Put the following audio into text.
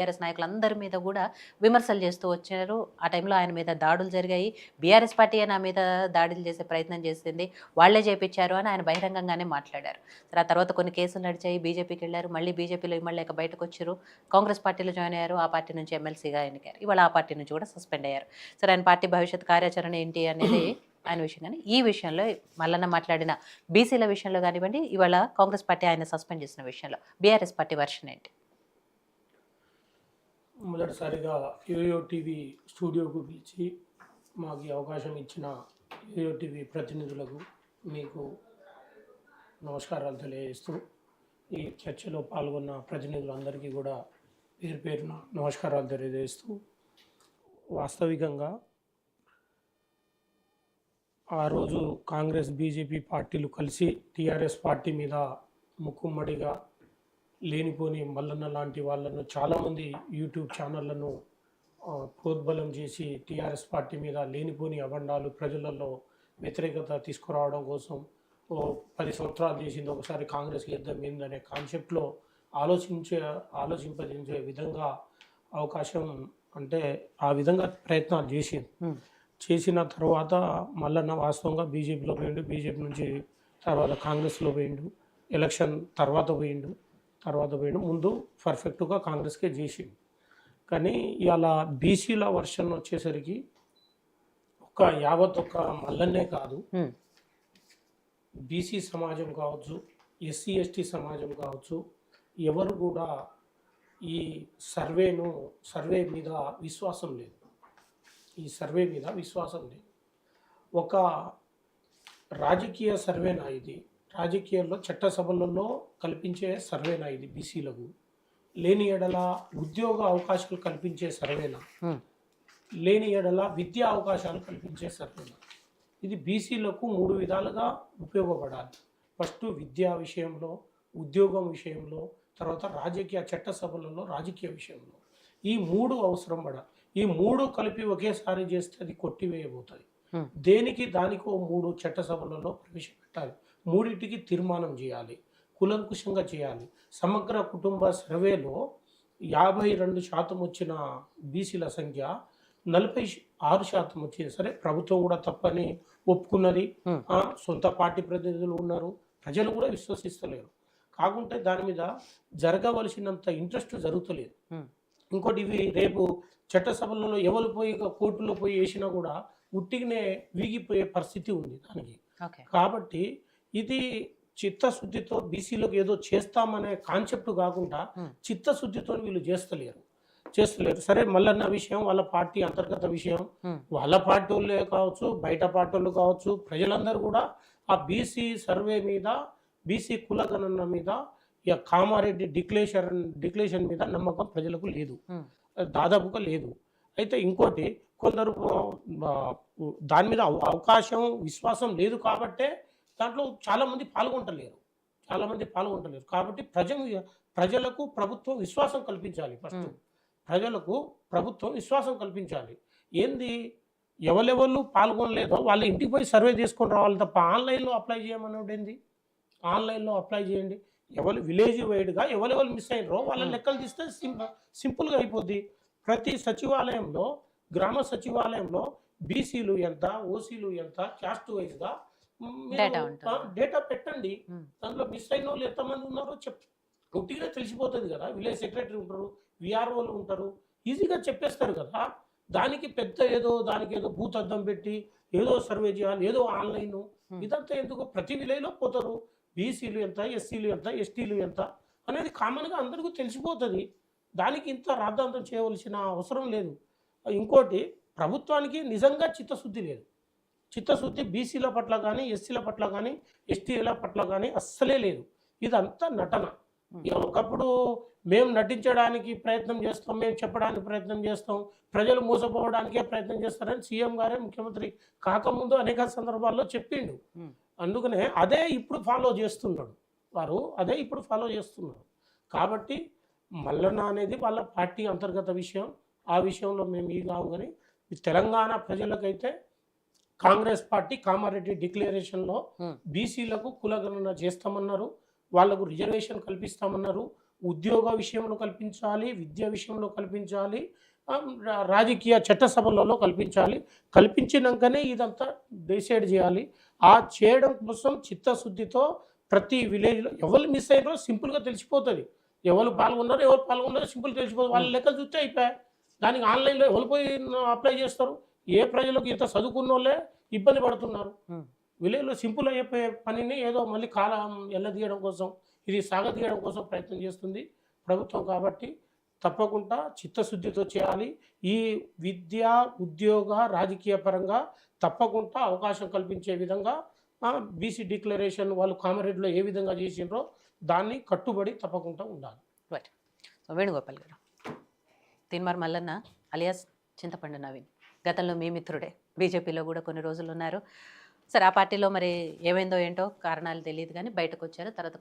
TRS నాయకులందరి మీద కూడా విమర్శలు చేస్తూ వచ్చారు. ఆ టైంలో ఆయన మీద దాడులు జరిగాయి. బీఆర్ఎస్ పార్టీయే నా మీద దాడులు చేసే ప్రయత్నం చేసింది. వాళ్ళే చేపిచ్చారు అని ఆయన బహిరంగంగానే మాట్లాడారు. ఆ తర్వాత కొన్ని కేసులు నడిచాయి. బీజేపీకెళ్లారు. మళ్ళీ బీజేపీలో ఇమ్మడలేక బయటకొచ్చారు. కాంగ్రెస్ పార్టీలో జాయిన్ అయ్యారు. ఆ పార్టీ నుంచి ఎమ్మెల్సీగా ఎన్నికారు. ఇవాళ ఆ పార్టీ నుంచి కూడా సస్పెండ్ అయ్యారు. సరే ఆయన పార్టీ భవిష్యత్ కార్యాచరణ ఏంటి అనేది ఆయన విషయం గాని, ఈ విషయంలో మల్లన్న మాట్లాడిన బీసీల విషయంలో గానివ్వండి, ఇవాళ కాంగ్రెస్ పార్టీ ఆయన సస్పెండ్ చేసిన విషయంలో బీఆర్ఎస్ పార్టీ వెర్షన్ ఏంటి? మొదటిసారిగా యోయో టీవీ స్టూడియోకు పిలిచి మాకు ఈ అవకాశం ఇచ్చిన యోయో టీవీ ప్రతినిధులకు మీకు నమస్కారాలు తెలియజేస్తూ ఈ చర్చలో పాల్గొన్న ప్రతినిధులందరికీ కూడా పేరు పేరున నమస్కారాలు తెలియజేస్తూ వాస్తవికంగా ఆ రోజు కాంగ్రెస్ బీజేపీ పార్టీలు కలిసి టీఆర్ఎస్ పార్టీ మీద ముక్కుమ్మడిగా లేనిపోని మల్లన్న లాంటి వాళ్ళను చాలామంది యూట్యూబ్ ఛానళ్లను ప్రోద్బలం చేసి టీఆర్ఎస్ పార్టీ మీద లేనిపోని అబండాలు ప్రజలలో వ్యతిరేకత తీసుకురావడం కోసం ఓ 10 సంవత్సరాలు చేసింది ఒకసారి కాంగ్రెస్కి యుద్ధం ఏందనే కాన్సెప్ట్లో ఆలోచింపజేసే విధంగా అవకాశం అంటే ఆ విధంగా ప్రయత్నాలు చేసిన తర్వాత మల్లన్న వాస్తవంగా బీజేపీలో పోయిండు, బీజేపీ నుంచి తర్వాత కాంగ్రెస్లో పోయిండు, ఎలక్షన్ తర్వాత పోయిండు, ముందు పర్ఫెక్ట్గా కాంగ్రెస్కే చేసిండు. కానీ ఇలా బీసీల వర్షన్ వచ్చేసరికి ఒక్క మల్లన్నే కాదు, బీసీ సమాజం కావచ్చు, ఎస్సీ ఎస్టీ సమాజం కావచ్చు, ఎవరు కూడా ఈ సర్వే మీద విశ్వాసం లేదు. ఒక రాజకీయ సర్వేనా ఇది? రాజకీయాల్లో చట్టసభలలో కల్పించే సర్వేనా ఇది? బీసీలకు లేని ఎడల ఉద్యోగ అవకాశాలు కల్పించే సర్వేనా? లేని ఎడల విద్యా అవకాశాలు కల్పించే సర్వేనా? ఇది బీసీలకు 3 విధాలుగా ఉపయోగపడాలి. ఫస్ట్ విద్యా విషయంలో, ఉద్యోగం విషయంలో, తర్వాత రాజకీయ చట్టసభలలో రాజకీయ విషయంలో. ఈ 3 అవసరం పడాలి. ఈ 3 కలిపి ఒకేసారి చేస్తే అది కొట్టివేయబోతుంది. దేనికి దానికో 3 చట్టసభలలో ప్రవేశపెట్టాలి. 3టికి తీర్మానం చేయాలి, కులంకుశంగా చేయాలి. సమగ్ర కుటుంబ సర్వేలో 52% వచ్చిన బీసీల సంఖ్య 46% వచ్చింది. సరే, ప్రభుత్వం కూడా తప్పని ఒప్పుకున్నది, సొంత పార్టీ ప్రతినిధులు ఉన్నారు, ప్రజలు కూడా విశ్వసిస్తలేరు. కాకుంటే దాని మీద జరగవలసినంత ఇంట్రెస్ట్ జరుగుతలేదు. ఇంకోటి, ఇవి రేపు చట్టసభలలో ఎవరు పోయి కోర్టులో పోయి వేసినా కూడా ఉట్టిగానే వీగిపోయే పరిస్థితి ఉంది దానికి. కాబట్టి ఇది చిత్తశుద్ధితో బీసీలకు ఏదో చేస్తామనే కాన్సెప్ట్ కాకుండా చిత్తశుద్ధితో వీళ్ళు చేస్తలేరు. సరే, మల్లన్న విషయం వాళ్ళ పార్టీ అంతర్గత విషయం. వాళ్ళ పార్టీ వాళ్ళే కావచ్చు, బయట పార్టీ వాళ్ళు కావచ్చు, ప్రజలందరూ కూడా ఆ బీసీ సర్వే మీద, బీసీ కులగణన మీద, ఇక కామారెడ్డి డిక్లేషన్ మీద నమ్మకం ప్రజలకు లేదు, దాదాపుగా లేదు. అయితే ఇంకోటి, కొందరు దాని మీద అవకాశం, విశ్వాసం లేదు కాబట్టే దాంట్లో చాలామంది పాల్గొంటలేరు. కాబట్టి ప్రజలకు ప్రభుత్వం విశ్వాసం కల్పించాలి. ఫస్ట్ ప్రజలకు ప్రభుత్వం విశ్వాసం కల్పించాలి. ఏంది, ఎవరెవరు పాల్గొనలేదో వాళ్ళ ఇంటికి పోయి సర్వే చేసుకొని రావాలి తప్ప ఆన్లైన్లో అప్లై చేయమన్నాడు ఏంది? ఆన్లైన్లో అప్లై చేయండి. ఎవరు విలేజ్ వైడ్గా ఎవరెవరు మిస్ అయినరో వాళ్ళ లెక్కలు తీస్తే సింపుల్గా అయిపోద్ది. ప్రతి సచివాలయంలో, గ్రామ సచివాలయంలో బీసీలు ఎంత, ఓసీలు ఎంత, క్యాస్ట్ వైజ్గా డేటా పెట్టండి. దాంట్లో మిస్ అయిన వాళ్ళు ఎంతమంది ఉన్నారో ఉట్టిగా తెలిసిపోతుంది కదా. విలేజ్ సెక్రటరీ ఉంటారు, విఆర్ఓలు ఉంటారు, ఈజీగా చెప్పేస్తారు కదా. దానికి దానికి ఏదో బూత్ అద్దం పెట్టి ఏదో సర్వే చేయాలి, ఏదో ఆన్లైన్, ఇదంతా ఎందుకు? ప్రతి విలేజ్లో పోతారు. బీసీలు ఎంత, ఎస్సీలు ఎంత, ఎస్టీలు ఎంత అనేది కామన్గా అందరికీ తెలిసిపోతుంది. దానికి ఇంత రాద్ధాంతం చేయవలసిన అవసరం లేదు. ఇంకోటి, ప్రభుత్వానికి నిజంగా చిత్తశుద్ధి లేదు. చిత్తశుద్ధి బీసీల పట్ల కానీ, ఎస్సీల పట్ల కానీ, ఎస్టీల పట్ల కానీ అస్సలే లేదు. ఇదంతా నటన. ఒకప్పుడు మేము నటించడానికి ప్రయత్నం చేస్తాం, మేము చెప్పడానికి ప్రయత్నం చేస్తాం, ప్రజలు మోసపోవడానికే ప్రయత్నం చేస్తారని సీఎం గారే ముఖ్యమంత్రి కాకముందు అనేక సందర్భాల్లో చెప్పిండు. అందుకనే అదే ఇప్పుడు ఫాలో చేస్తున్నాడు. కాబట్టి మల్లన్న అనేది వాళ్ళ పార్టీ అంతర్గత విషయం. ఆ విషయంలో మేము కావు. కానీ తెలంగాణ ప్రజలకైతే కాంగ్రెస్ పార్టీ కామారెడ్డి డిక్లరేషన్లో బీసీలకు కులగణన చేస్తామన్నారు, వాళ్లకు రిజర్వేషన్ కల్పిస్తామన్నారు, ఉద్యోగ విషయంలో కల్పించాలి, విద్య విషయంలో కల్పించాలి, రాజకీయ చట్టసభలలో కల్పించాలి. కల్పించినాకనే ఇదంతా డిసైడ్ చేయాలి. ఆ చేయడం కోసం చిత్తశుద్ధితో ప్రతి విలేజ్‌లో ఎవరు మిస్ అయ్యారో సింపుల్‌గా తెలిసిపోతది. ఎవరు పాల్గొన్నారో, ఎవరు పాల్గొన్నారో సింపుల్‌గా తెలిసిపోతది. వాళ్ళ లెక్కలు చూస్తే అయిపాయే. దానికి ఆన్‌లైన్‌లో ఎవరు పోయి అప్లై చేస్తారు? ఏ ప్రజలకు ఇంత చదువుకున్నోళ్ళే ఇబ్బంది పడుతున్నారు. ఉమ్. విలేజ్‌లో సింపుల్ అయిపోయే పనిని ఏదో మళ్ళీ కాలం ఎల్లదీయడం కోసం, ఇది సాగదీయడం కోసం ప్రయత్నం చేస్తుంది ప్రభుత్వం. కాబట్టి తప్పకుండా చిత్తశుద్ధితో చేయాలి. ఈ విద్య, ఉద్యోగ, రాజకీయ పరంగా తప్పకుండా అవకాశం కల్పించే విధంగా బీసీ డిక్లరేషన్ వాళ్ళు కామారెడ్డిలో ఏ విధంగా చేసిండ్రో దాన్ని కట్టుబడి తప్పకుండా ఉండాలి. రైట్. సో వేణుగోపాల్ గారు, తీన్మార్ మల్లన్న అలియాస్ చింతపండు నవీన్ గతంలో మీ మిత్రుడే, బీజేపీలో కూడా కొన్ని రోజులు ఉన్నారు. సరే, ఆ పార్టీలో మరి ఏమైందో ఏంటో కారణాలు తెలియదు కానీ బయటకు వచ్చారు. తర్వాత